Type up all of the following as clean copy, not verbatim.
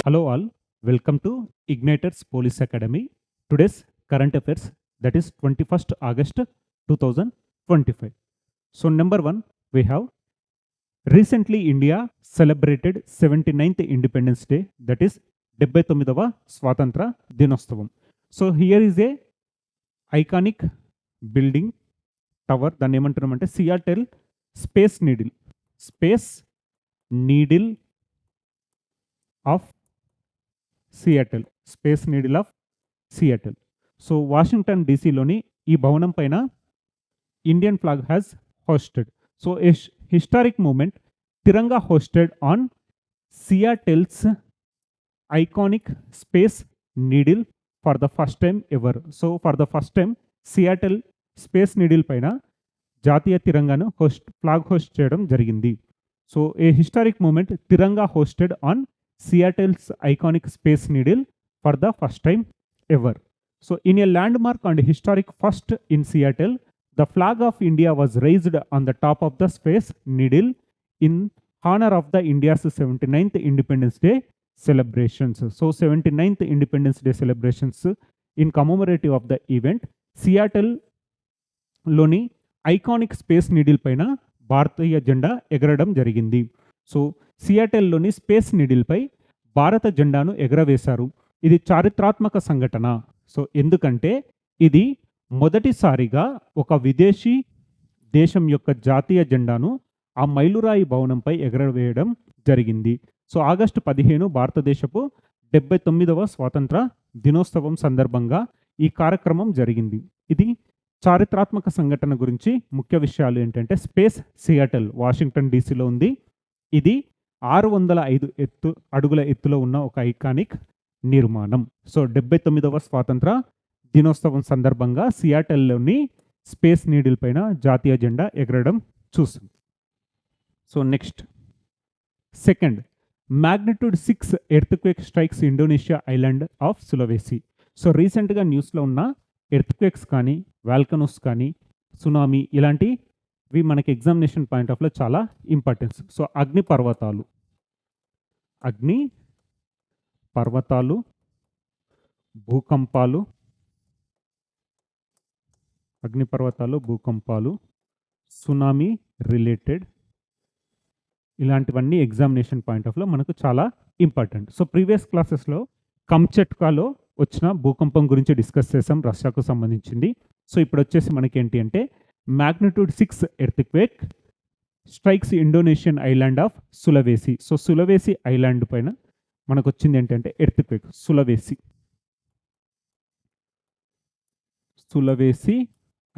Hello all, welcome to Igniters Police Academy. Today's current affairs, that is 21st August 2025. So number 1, we have recently India celebrated 79th Independence Day, that is 79వ స్వాతంత్ర దినోత్సవం. So here is a iconic building tower, దాన్ని ఏమంటున్నామంటే Seattle space needle of Seattle, space needle of Seattle. So Washington డీసీలోని ఈ భవనం పైన Indian flag has hosted. So a historic moment, Tiranga hosted on Seattle's iconic space needle for the first time ever. So for the first time Seattle space needle పైన జాతీయ తిరంగాను flag host చేయడం జరిగింది. So a historic moment, Tiranga hosted on Seattle's iconic space needle for the first time ever. So in a landmark and historic first in Seattle, the flag of India was raised on the top of the space needle in honor of the India's 79th Independence Day celebrations. So 79th Independence Day celebrations in commemorative of the event, Seattle లోని iconic space needle పైన భారతీయ జెండా ఎగరడం జరిగింది. So సియాటెల్లోని space నీడిల్పై భారత జెండాను ఎగరవేశారు. ఇది చారిత్రాత్మక సంఘటన. సో ఎందుకంటే ఇది మొదటిసారిగా ఒక విదేశీ దేశం యొక్క జాతీయ జెండాను ఆ మైలురాయి భవనంపై ఎగరవేయడం జరిగింది. సో ఆగస్టు 15 భారతదేశపు 79వ స్వాతంత్ర దినోత్సవం సందర్భంగా ఈ కార్యక్రమం జరిగింది. ఇది చారిత్రాత్మక సంఘటన గురించి ముఖ్య విషయాలు ఏంటంటే, స్పేస్ సియాటెల్ వాషింగ్టన్ డీసీలో ఉంది. ఇది 605 అడుగుల ఎత్తులో ఉన్న ఒక ఐకానిక్ నిర్మాణం. సో 79వ స్వాతంత్ర దినోత్సవం సందర్భంగా సియాటెల్లోని స్పేస్ నీడిల్ పైన జాతీయ జెండా ఎగరడం చూసాం. So next, second, magnitude 6 earthquake strikes Indonesia island of Sulawesi. So రీసెంట్గా న్యూస్లో ఉన్న ఎర్త్క్వేక్స్ కానీ, వాల్కనోస్ కానీ, సునామీ ఇలాంటివి మనకి ఎగ్జామినేషన్ పాయింట్ ఆఫ్లో చాలా ఇంపార్టెన్స్. సో అగ్ని పర్వతాలు, భూకంపాలు, సునామీ రిలేటెడ్ ఇలాంటివన్నీ ఎగ్జామినేషన్ పాయింట్ ఆఫ్లో మనకు చాలా ఇంపార్టెంట్. సో ప్రీవియస్ క్లాసెస్లో కంచట్కాలో వచ్చిన భూకంపం గురించి డిస్కస్ చేసాం, రష్యాకు సంబంధించింది. సో ఇప్పుడు వచ్చేసి మనకి ఏంటి అంటే, magnitude 6 earthquake strikes Indonesian island of Sulawesi. So Sulawesi island పైన మనకు వచ్చింది ఏంటంటే ఎర్త్క్వేక్. సులవేసి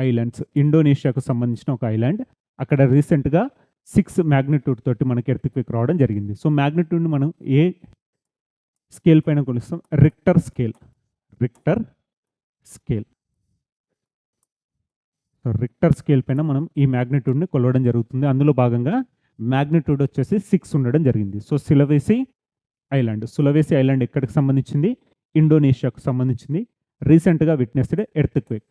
ఐలాండ్స్ ఇండోనేషియాకు సంబంధించిన ఒక ఐలాండ్. అక్కడ రీసెంట్గా 6 మ్యాగ్నిట్యూడ్ తోటి మనకి ఎర్త్క్వేక్ రావడం జరిగింది. సో మ్యాగ్నిట్యూడ్ని మనం ఏ స్కేల్ పైన కొలుస్తాం? Richter scale. రిక్టర్ స్కేల్ పైన మనం ఈ మ్యాగ్నిట్యూడ్ని కొలవడం జరుగుతుంది. అందులో భాగంగా మ్యాగ్నిట్యూడ్ వచ్చేసి 6 ఉండడం జరిగింది. సో సులవేసి ఐలాండ్ ఎక్కడికి సంబంధించింది? ఇండోనేషియాకు సంబంధించింది. రీసెంట్గా witnessed earthquake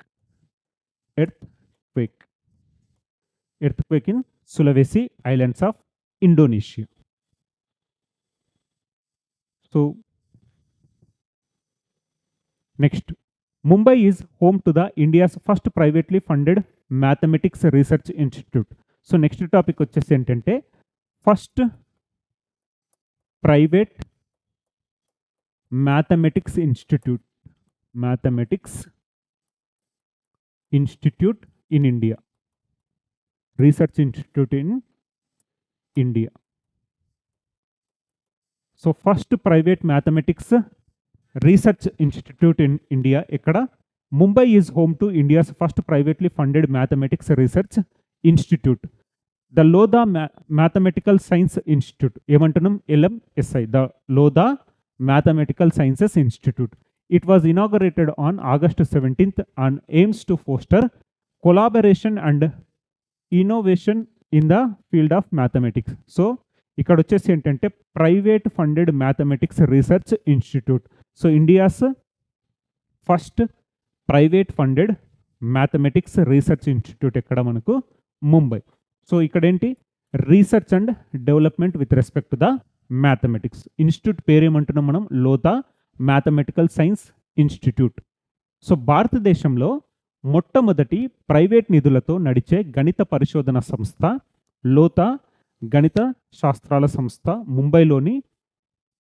in Sulawesi islands of Indonesia. So next, Mumbai is home to the India's first privately funded mathematics research institute. So next topic వచ్చేసి ఏంటంటే, first private mathematics institute in India, research institute in India. So first private mathematics research institute in India ఎక్కడ? Mumbai is home to India's first privately funded mathematics research institute, the Lodha mathematical science institute. ఏమంటున్నాం? LMSI, the Lodha mathematical sciences institute. It was inaugurated on August 17th and aims to foster collaboration and innovation in the field of mathematics. So ఇక్కడ వచ్చేసి ఏంటంటే, private funded mathematics research institute. So India's first private funded mathematics research institute ఎక్కడ? మనకు Mumbai. So ఇక్కడ ఏంటి? Research and development with respect to the mathematics. Institute పేరేమంటున్నాం మనం? Lodha mathematical science institute. So భారతదేశంలో మొట్టమొదటి ప్రైవేట్ నిధులతో నడిచే గణిత పరిశోధన సంస్థ లోతా గణిత శాస్త్రాల సంస్థ ముంబైలోని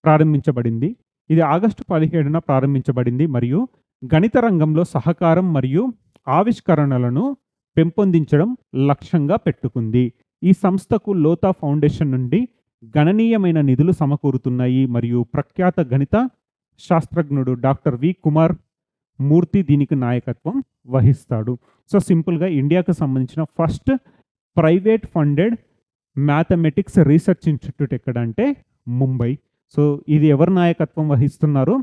ప్రారంభించబడింది. ఇది ఆగస్టు 17న ప్రారంభించబడింది మరియు గణిత రంగంలో సహకారం మరియు ఆవిష్కరణలను పెంపొందించడం లక్ష్యంగా పెట్టుకుంది. ఈ సంస్థకు లోతా ఫౌండేషన్ నుండి గణనీయమైన నిధులు సమకూరుతున్నాయి మరియు ప్రఖ్యాత గణిత శాస్త్రజ్ఞుడు డాక్టర్ వి కుమార్ మూర్తి దీనికి నాయకత్వం వహిస్తాడు. సో సింపుల్గా ఇండియాకు సంబంధించిన first private funded mathematics research institute ఎక్కడ అంటే ముంబై. సో ఇది ఎవరు నాయకత్వం వహిస్తున్నారు?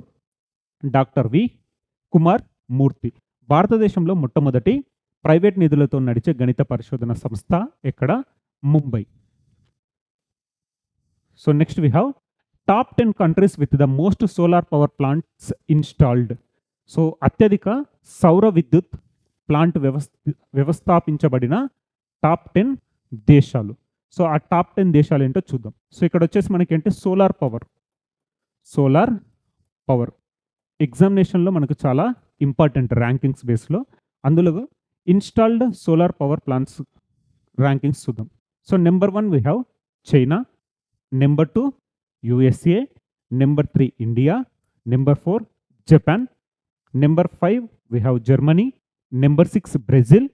Doctor V Kumar Murthy. భారతదేశంలో మొట్టమొదటి ప్రైవేట్ నిధులతో నడిచే గణిత పరిశోధన సంస్థ ఎక్కడ? Mumbai. So next we have top 10 countries with the most solar power plants installed. So అత్యధిక సౌర విద్యుత్ ప్లాంట్ వ్యవస్థాపించబడిన టాప్ 10 దేశాలు. సో ఆ టాప్ 10 దేశాలు ఏంటో చూద్దాం. సో ఇక్కడ వచ్చేసి మనకి ఏంటి? సోలార్ పవర్ ఎగ్జామినేషన్లో మనకు చాలా ఇంపార్టెంట్ ర్యాంకింగ్స్ బేస్లో. అందులో installed solar power plants rankings చూద్దాం. So number 1 we have China, number 2 USA, number 3 India, number 4 Japan, number 5 we have Germany, number 6 Brazil,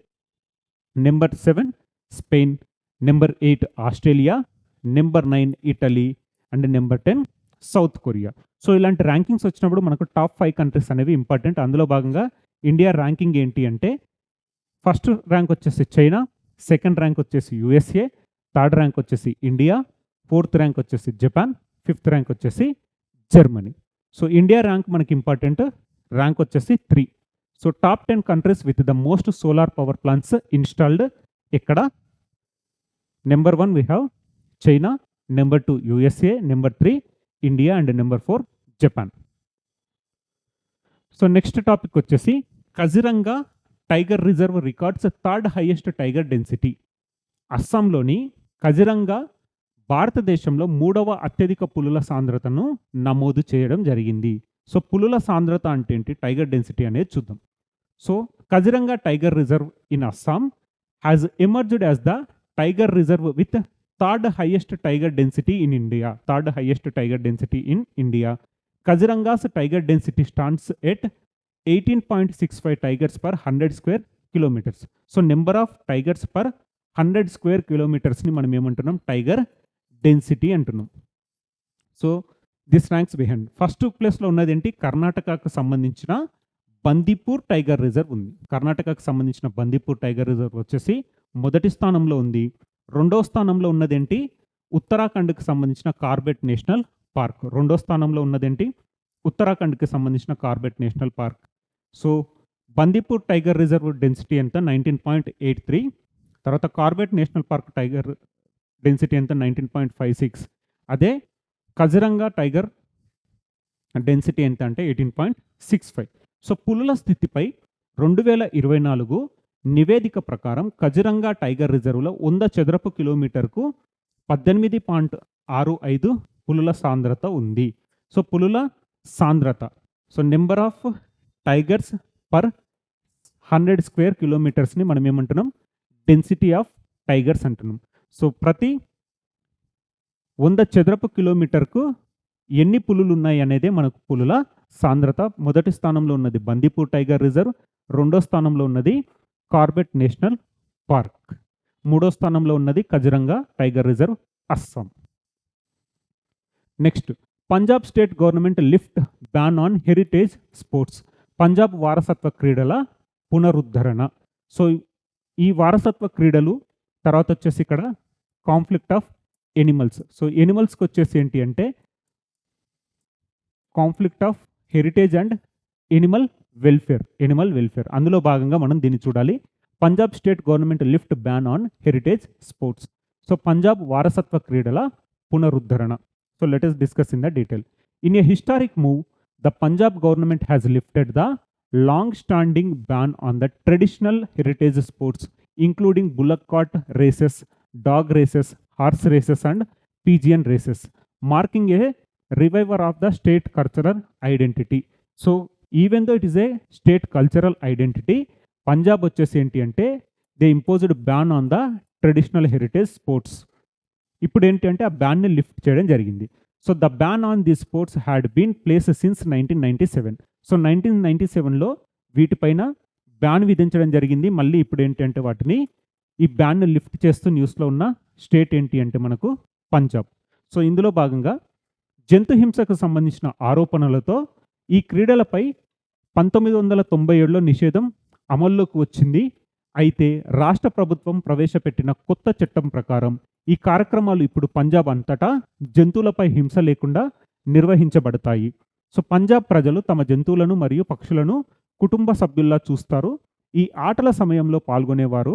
number 7 Spain, number 8 Australia, number 9 Italy and number 10 South Korea. So ఇలాంటి rankings వచ్చినప్పుడు మనకు top 5 countries అనేవి important. అందులో భాగంగా India ranking ఏంటి అంటే first rank వచ్చేసి China, second rank వచ్చేసి USA, థర్డ్ ర్యాంక్ వచ్చేసి ఇండియా, ఫోర్త్ ర్యాంక్ వచ్చేసి జపాన్, ఫిఫ్త్ ర్యాంక్ వచ్చేసి జర్మనీ. సో ఇండియా ర్యాంక్ మనకి ఇంపార్టెంట్, ర్యాంక్ వచ్చేసి 3. So top 10 countries with the most solar power plants installed ఎక్కడ? Number 1 we have China, number 2 USA, number 3 India and number 4 Japan. So next topic వచ్చేసి Kaziranga tiger reserve records third highest tiger density. అస్సాంలోని కజిరంగా భారతదేశంలో 3వ అత్యధిక పులుల సాంద్రతను నమోదు చేయడం జరిగింది. సో పులుల సాంద్రత అంటే ఏంటి, టైగర్ డెన్సిటీ అనేది చూద్దాం. So Kaziranga tiger reserve in Assam has emerged as the tiger reserve with third highest tiger density in India. Kaziranga's tiger density stands at 18.65 tigers per 100 square kilometers. So number of tigers per 100 square kilometers ni మనం ఏమంటున్నాం? Tiger density అంటున్నాం. So this ranks behind. First ప్లేస్లో ఉన్నది ఏంటి? కర్ణాటకకు సంబంధించిన Bandipur tiger reserve ఉంది. కర్ణాటకకు సంబంధించిన బందీపూర్ టైగర్ రిజర్వ్ వచ్చేసి మొదటి స్థానంలో ఉంది. రెండో స్థానంలో ఉన్నదేంటి? ఉత్తరాఖండ్కి సంబంధించిన కార్బెట్ నేషనల్ పార్క్. రెండో స్థానంలో ఉన్నదేంటి? ఉత్తరాఖండ్కి సంబంధించిన Corbett national park. So Bandipur tiger reserve density ఎంత? 19.83. తర్వాత Corbett national park tiger density ఎంత? 19.56. అదే కజిరంగా టైగర్ డెన్సిటీ ఎంత అంటే 18.65. సో పులుల స్థితిపై 2024 నివేదిక ప్రకారం కజిరంగా టైగర్ రిజర్వ్లో 100 చదరపు కిలోమీటర్కు 18.65 పులుల సాంద్రత ఉంది. సో పులుల సాంద్రత. So number of tigers per 100 square కిలోమీటర్స్ని మనం ఏమంటున్నాం? డెన్సిటీ ఆఫ్ టైగర్స్ అంటున్నాం. సో ప్రతి 100 చదరపు కిలోమీటర్కు ఎన్ని పులులు ఉన్నాయి అనేదే మనకు పులుల సాంద్రత. మొదటి స్థానంలో ఉన్నది బందీపూర్ టైగర్ రిజర్వ్, రెండో స్థానంలో ఉన్నది కార్బెట్ నేషనల్ పార్క్, మూడో స్థానంలో ఉన్నది Kaziranga tiger reserve Assam. Next, Punjab state government lift ban on heritage sports. Punjab వారసత్వ క్రీడల పునరుద్ధరణ. సో ఈ వారసత్వ క్రీడలు తర్వాత వచ్చేసి ఇక్కడ కాన్ఫ్లిక్ట్ ఆఫ్ ఎనిమల్స్. సో ఎనిమల్స్కి వచ్చేసి ఏంటి అంటే conflict of heritage and Animal welfare. అందులో భాగంగా మనం దీన్ని చూడాలి. Punjab state government lift ban on heritage sports. So Punjab వారసత్వ క్రీడల పునరుద్ధరణ. So let us discuss in the detail. In a historic move, the Punjab government has lifted the long-standing ban on the traditional heritage sports, including bullock cart races, dog races, horse races and pigeon races. Marking a revival of the state cultural identity. So even though it is a state cultural identity, Punjab వచ్చేసి ఏంటి అంటే they imposed ban on the traditional heritage sports. ఇప్పుడు ఏంటి అంటే ఆ బ్యాన్ని lift చేయడం జరిగింది. So the ban on the sports had been place since 1997. So 1997లో వీటిపైన బ్యాన్ విధించడం జరిగింది. మళ్ళీ ఇప్పుడు ఏంటంటే వాటిని ఈ బ్యాన్ను లిఫ్ట్ చేస్తూ న్యూస్లో ఉన్న స్టేట్ ఏంటి అంటే మనకు పంజాబ్. సో ఇందులో భాగంగా జంతు హింసకు సంబంధించిన ఆరోపణలతో ఈ క్రీడలపై 1997లో నిషేధం అమల్లోకి వచ్చింది. అయితే రాష్ట్ర ప్రభుత్వం ప్రవేశపెట్టిన కొత్త చట్టం ప్రకారం ఈ కార్యక్రమాలు ఇప్పుడు పంజాబ్ అంతటా జంతువులపై హింస లేకుండా నిర్వహించబడతాయి. సో పంజాబ్ ప్రజలు తమ జంతువులను మరియు పక్షులను కుటుంబ సభ్యుల్లా చూస్తారు. ఈ ఆటల సమయంలో పాల్గొనేవారు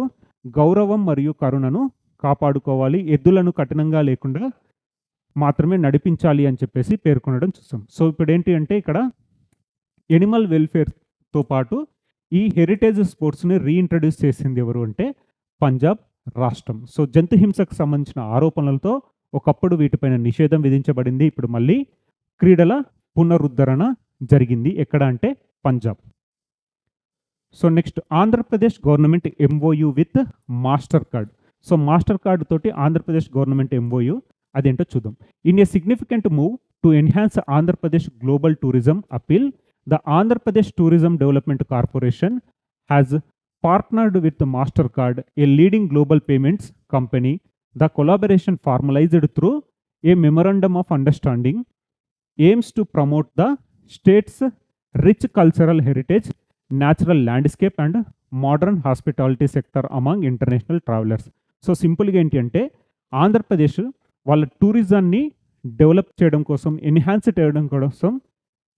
గౌరవం మరియు కరుణను కాపాడుకోవాలి, ఎద్దులను కఠినంగా లేకుండా మాత్రమే నడిపించాలి అని చెప్పేసి పేర్కొనడం చూసాం. సో ఇప్పుడు ఏంటి అంటే ఇక్కడ ఎనిమల్ వెల్ఫేర్తో పాటు ఈ హెరిటేజ్ స్పోర్ట్స్ని రీఇంట్రడ్యూస్ చేసింది ఎవరు అంటే పంజాబ్ రాష్ట్రం. సో జంతు హింసకు సంబంధించిన ఆరోపణలతో ఒకప్పుడు వీటిపైన నిషేధం విధించబడింది. ఇప్పుడు మళ్ళీ క్రీడల పునరుద్ధరణ జరిగింది. ఎక్కడ అంటే Punjab. So next Andhra Pradesh government MOU with Mastercard. So master card తోటి ఆంధ్రప్రదేశ్ గవర్నమెంట్ ఎంఓయు అదేంటో చూద్దాం. In a significant move to enhance Andhra Pradesh global tourism appeal, the Andhra Pradesh Tourism Development Corporation has partnered with MasterCard, a leading global payments company. The collaboration formalized through a memorandum of understanding aims to promote the state's rich cultural heritage, natural landscape and modern hospitality sector among international travelers. So సింపుల్గా ఏంటి అంటే ఆంధ్రప్రదేశ్ వాళ్ళ టూరిజాన్ని develop చేయడం కోసం, enhance చేయడం కోసం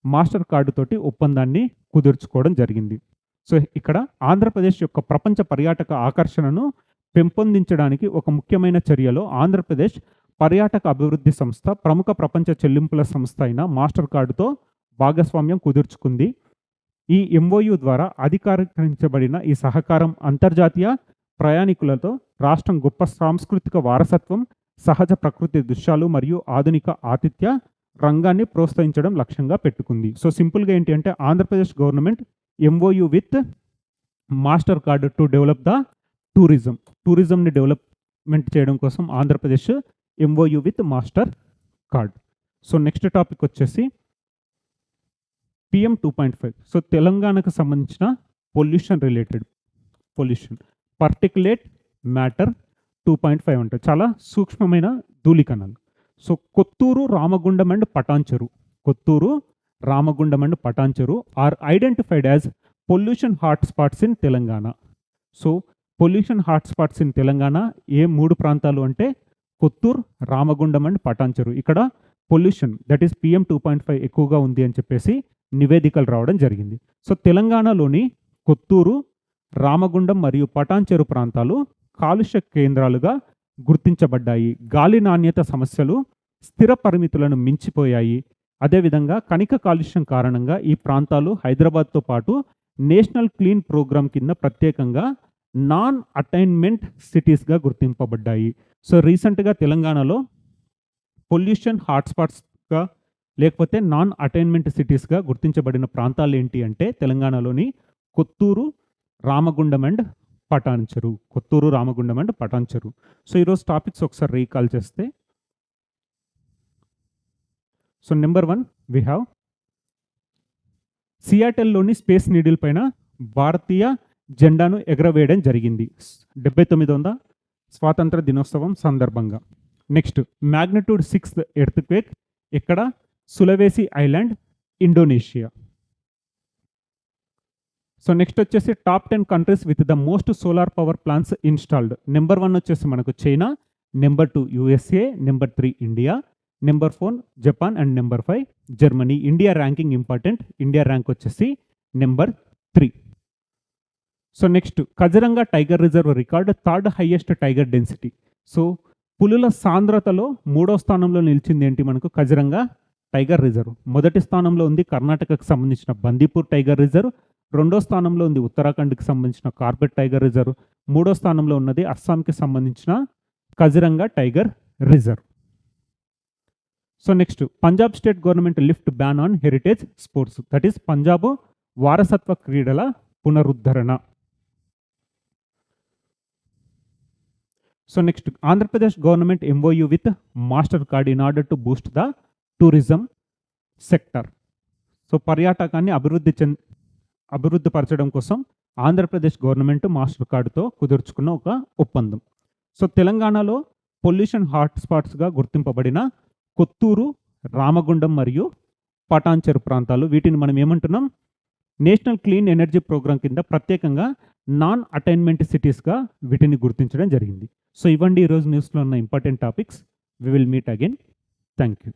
master card తోటి ఒప్పందాన్ని కుదుర్చుకోవడం జరిగింది. సో ఇక్కడ ఆంధ్రప్రదేశ్ యొక్క ప్రపంచ పర్యాటక ఆకర్షణను పెంపొందించడానికి ఒక ముఖ్యమైన చర్యలో ఆంధ్రప్రదేశ్ పర్యాటక అభివృద్ధి సంస్థ ప్రముఖ ప్రపంచ చెల్లింపుల సంస్థ అయిన మాస్టర్ కార్డుతో భాగస్వామ్యం కుదుర్చుకుంది. ఈ ఎంఓయు ద్వారా అధికారీకరించబడిన ఈ సహకారం అంతర్జాతీయ ప్రయాణికులతో రాష్ట్రం గొప్ప సాంస్కృతిక వారసత్వం, సహజ ప్రకృతి దృశ్యాలు మరియు ఆధునిక ఆతిథ్య రంగాన్ని ప్రోత్సహించడం లక్ష్యంగా పెట్టుకుంది. సో సింపుల్గా ఏంటి అంటే Andhra Pradesh government MOU with Mastercard to develop the టూరిజంని డెవలప్మెంట్ చేయడం కోసం Andhra Pradesh MOU with Mastercard. So next topic వచ్చేసి PM 2.5. సో తెలంగాణకు సంబంధించిన పొల్యూషన్ పర్టికులేట్ మ్యాటర్ 2.5 ఉంటుంది. చాలా సూక్ష్మమైన ధూళికణాలు. So Kothur, Ramagundam and Patancheru are identified as pollution hotspots in Telangana. So pollution hotspots in Telangana ఏ 3 ప్రాంతాలు అంటే కొత్తూరు, రామగుండం అండ్ పటాన్చెరు. ఇక్కడ పొల్యూషన్ దట్ ఈస్ PM 2.5 ఎక్కువగా ఉంది అని చెప్పేసి నివేదికలు రావడం జరిగింది. సో తెలంగాణలోని కొత్తూరు, రామగుండం మరియు పటాన్చెరు ప్రాంతాలు కాలుష్య కేంద్రాలుగా గుర్తించబడ్డాయి. గాలి నాణ్యత సమస్యలు స్థిర పరిమితులను మించిపోయాయి. అదేవిధంగా కణిక కాలుష్యం కారణంగా ఈ ప్రాంతాలు హైదరాబాద్తో పాటు నేషనల్ క్లీన్ ప్రోగ్రామ్ కింద ప్రత్యేకంగా నాన్ అటైన్మెంట్ సిటీస్గా గుర్తింపబడ్డాయి. సో రీసెంట్గా తెలంగాణలో పొల్యూషన్ హాట్స్పాట్స్గా లేకపోతే నాన్ అటైన్మెంట్ సిటీస్గా గుర్తించబడిన ప్రాంతాలు ఏంటి అంటే తెలంగాణలోని కొత్తూరు, రామగుండం అండ్ పటాన్చెరు. సో ఈరోజు టాపిక్స్ ఒకసారి రీకాల్ చేస్తే, సో నెంబర్ 1 వి హ్యావ్ సియాటెల్లోని స్పేస్ నీడిల్ పైన భారతీయ జెండాను ఎగరవేయడం జరిగింది 79వ స్వాతంత్ర దినోత్సవం సందర్భంగా. నెక్స్ట్ మ్యాగ్నిట్యూడ్ 6 ఎర్త్క్వేక్ ఇక్కడ Sulawesi island, Indonesia. So next వచ్చేసి top 10 countries with the most solar power plants installed. Number 1 వచ్చేసి మనకు China, number 2 USA, number 3 India, number 4 Japan and number 5 Germany. India ranking important. India rank వచ్చేసి number 3. So next Kaziranga tiger reserve record 3rd highest tiger density. So పులుల సాంద్రతలో 3వ స్థానంలో నిలిచింది ఏంటి మనకు కజిరంగా టైగర్ రిజర్వ్. మొదటి స్థానంలో ఉంది కర్ణాటకకు సంబంధించిన బందీపూర్ టైగర్ రిజర్వ్, 2వ స్థానంలో ఉంది ఉత్తరాఖండ్కి సంబంధించిన కార్బెట్ టైగర్ రిజర్వ్, 3వ స్థానంలో ఉన్నది అస్సాంకి సంబంధించిన Kaziranga tiger reserve. So next Punjab state government lift ban on heritage sports, that is Punjab వారసత్వ క్రీడల పునరుద్ధరణ. So next Andhra Pradesh government MoU with master card in order to Boost the tourism sector. So పర్యాటకాన్ని అభివృద్ధి పరచడం కోసం ఆంధ్రప్రదేశ్ గవర్నమెంట్ మాస్టర్ కార్డుతో కుదుర్చుకున్న ఒక ఒప్పందం. సో తెలంగాణలో పొల్యూషన్ హాట్స్పాట్స్గా గుర్తింపబడిన కొత్తూరు, రామగుండం మరియు పటాన్చెరు ప్రాంతాలు, వీటిని మనం ఏమంటున్నాం, నేషనల్ క్లీన్ ఎనర్జీ ప్రోగ్రామ్ కింద ప్రత్యేకంగా నాన్ అటైన్మెంట్ సిటీస్గా వీటిని గుర్తించడం జరిగింది. సో ఇవ్వండి ఈరోజు న్యూస్లో ఉన్న important topics. We will meet again. Thank you.